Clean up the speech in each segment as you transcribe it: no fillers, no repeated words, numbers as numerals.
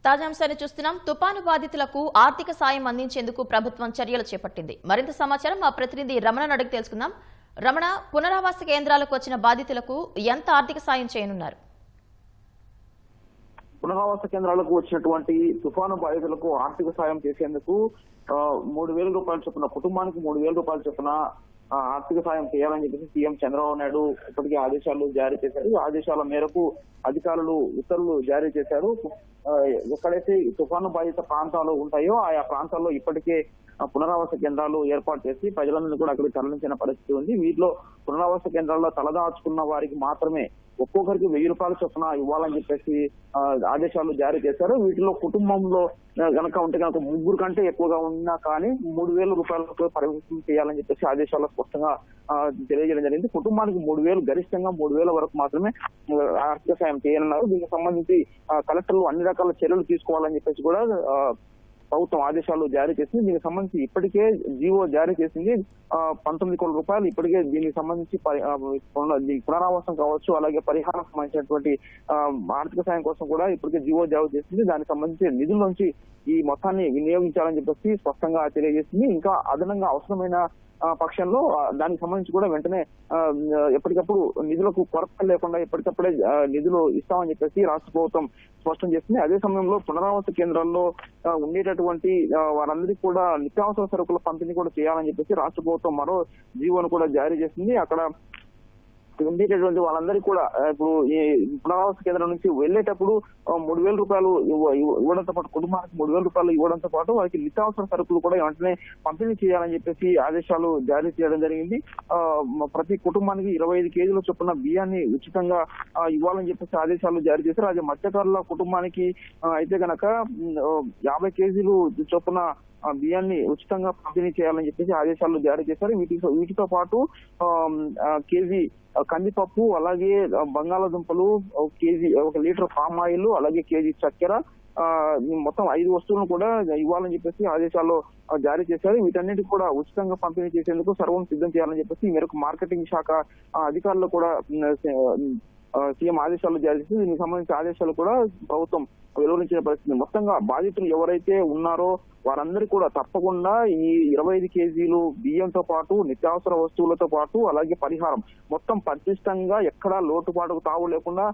తాజాంశాన్ని చూస్తున్నాం. తుపాను బాధితులకు ఆర్థిక సాయం అందించేందుకు ప్రభుత్వం చర్యలు చేపట్టింది. మరింత సమాచారం మా ప్రతినిధి రమణ అడిగి తెలుసుకుందాం. రమణ, పునరావాస కేంద్రాలకు వచ్చిన బాధితులకు ఎంత ఆర్థిక సాయం చేయనున్నారు? పునరావాస కేంద్రాలకు వచ్చినటువంటి తుఫాను బాధితులకు ఆర్థిక సాయం చేసేందుకు 3,000 రూపాయలు చొప్పున, కుటుంబానికి 3,000 రూపాయలు చొప్పున ఆర్థిక సాయం చేయాలని చెప్పేసి సీఎం చంద్రబాబు నాయుడు ఇప్పటికే ఆదేశాలు జారీ చేశారు. ఆదేశాల మేరకు అధికారులు ఉత్తర్వులు జారీ చేశారు. ఎక్కడైతే తుఫాను బాధిత ప్రాంతాలు ఉంటాయో ఆయా ప్రాంతాల్లో ఇప్పటికే పునరావాస కేంద్రాలు ఏర్పాటు చేసి ప్రజలందరినీ కూడా అక్కడికి తరలించిన పరిస్థితి ఉంది. వీటిలో పునరావాస కేంద్రాల్లో తలదాచుకున్న వారికి మాత్రమే ఒక్కొక్కరికి 1,000 రూపాయల చొప్పున ఇవ్వాలని చెప్పేసి ఆదేశాలు జారీ చేశారు. వీటిలో కుటుంబంలో గనక ఉంటే కనుక 3 కంటే ఎక్కువగా ఉన్నా కానీ 3,000 రూపాయలకు పరిమితం చేయాలని చెప్పేసి ఆదేశాలు స్పష్టంగా తెలియజేయడం జరిగింది. కుటుంబానికి 3,000, గరిష్టంగా 3,000 వరకు మాత్రమే ఆర్థిక సాయం చేయాలన్నారు. దీనికి సంబంధించి కలెక్టర్లు అన్ని రకాల చర్యలు తీసుకోవాలని చెప్పేసి కూడా ప్రభుత్వం ఆదేశాలు జారీ చేసింది. దీనికి సంబంధించి ఇప్పటికే జీవో జారీ చేసింది. 19 కోట్ల రూపాయలు ఇప్పటికే దీనికి సంబంధించి పునరావాసం కావచ్చు, అలాగే పరిహారం సంబంధించినటువంటి ఆర్థిక సాయం కోసం కూడా ఇప్పటికే జీవో జారీ చేసింది. దానికి సంబంధించి నిధుల నుంచి ఈ మొత్తాన్ని వినియోగించాలని చెప్పేసి స్పష్టంగా తెలియజేసింది. ఇంకా అదనంగా అవసరమైన పక్షంలో దానికి సంబంధించి కూడా వెంటనే ఎప్పటికప్పుడు నిధులకు కొరత లేకుండా ఎప్పటికప్పుడే నిధులు ఇస్తామని చెప్పేసి రాష్ట్ర ప్రభుత్వం స్పష్టం చేసింది. అదే సమయంలో పునరావాస కేంద్రాల్లో ఉండేటటువంటి వారందరికీ కూడా నిత్యావసర సరుకుల పంపిణీ కూడా చేయాలని చెప్పేసి రాష్ట్ర ప్రభుత్వం మరో జీవోను కూడా జారీ చేసింది. అక్కడ ఉండేటటువంటి వాళ్ళందరికీ కూడా ఇప్పుడు ఈ పునరావాస కేంద్రం నుంచి వెళ్లేటప్పుడు 3,000 రూపాయలు ఇవ్వడంతో పాటు, కుటుంబానికి 3,000 రూపాయలు ఇవ్వడంతో పాటు వారికి నిత్యావసర సరుకులు కూడా వెంటనే పంపిణీ చేయాలని చెప్పేసి ఆదేశాలు జారీ చేయడం జరిగింది. ప్రతి కుటుంబానికి 25 కేజీల చొప్పున బియ్యాన్ని ఉచితంగా ఇవ్వాలని చెప్పేసి ఆదేశాలు జారీ చేశారు. అదే మత్స్యకారుల కుటుంబానికి అయితే గనక 50 కేజీలు చొప్పున బియ్యాన్ని ఉచితంగా పంపిణీ చేయాలని చెప్పేసి ఆదేశాలు జారీ చేశారు. వీటితో పాటు కేజీ కందిపప్పు, అలాగే బంగాళాదుంపలు, 1 లీటర్ పామ్ ఆయిల్, అలాగే కేజీ చక్కెర, మొత్తం 5 వస్తువులను కూడా ఇవ్వాలని చెప్పేసి ఆదేశాలు జారీ చేశారు. వీటన్నిటికి కూడా ఉచితంగా పంపిణీ చేసేందుకు సర్వం సిద్ధం చేయాలని చెప్పేసి ఈ మేరకు మార్కెటింగ్ శాఖ అధికారులు కూడా సీఎం ఆదేశాలు జారీ చేసి దీనికి సంబంధించిన ఆదేశాలు కూడా ప్రభుత్వం వెలువరించిన పరిస్థితి. మొత్తంగా బాధితులు ఎవరైతే ఉన్నారో వారందరూ కూడా తప్పకుండా ఈ 25 కేజీలు బియ్యంతో పాటు, నిత్యావసర వస్తువులతో పాటు, అలాగే పరిహారం మొత్తం పటిష్టంగా ఎక్కడా లోటుపాటుకు తావు లేకుండా,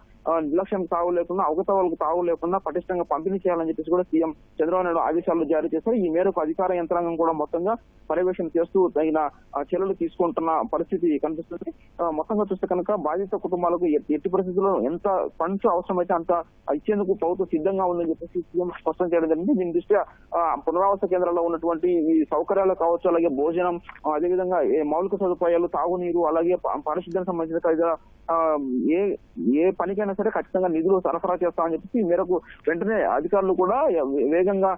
నిర్లక్ష్యం తావు లేకుండా, అవకతవలకు తావు లేకుండా పటిష్టంగా పంపిణీ చేయాలని చెప్పేసి కూడా సీఎం చంద్రబాబు నాయుడు ఆదేశాలు జారీ చేశారు. ఈ మేరకు అధికార యంత్రాంగం కూడా మొత్తంగా పర్యవేక్షణ చేస్తూ తగిన చర్యలు తీసుకుంటున్న పరిస్థితి కనిపిస్తుంది. మొత్తంగా చూస్తే కనుక బాధిత కుటుంబాలకు ఎట్టి పరిస్థితుల్లో ఎంత ఫండ్స్ అవసరమైతే అంత ఇచ్చేందుకు ప్రభుత్వం సిద్ధంగా ఉందని చెప్పేసి సీఎం స్పష్టం చేయడం జరిగింది. దీని దృష్ట్యా పునరావాస కేంద్రాల్లో ఉన్నటువంటి ఈ సౌకర్యాలు కావచ్చు, అలాగే భోజనం, అదేవిధంగా మౌలిక సదుపాయాలు, తాగునీరు, అలాగే పారిశుద్ధ్యానికి సంబంధించిన ఏ పనికైనా సరే ఖచ్చితంగా నిధులు సరఫరా చేస్తామని చెప్పేసి ఈ మేరకు వెంటనే అధికారులు కూడా వేగంగా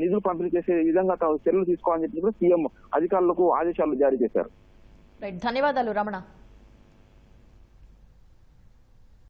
నిధులు పంపిణీ చేసే విధంగా చర్యలు తీసుకోవాలని చెప్పి సీఎం అధికారులకు ఆదేశాలు జారీ చేశారు. ధన్యవాదాలు రమణ.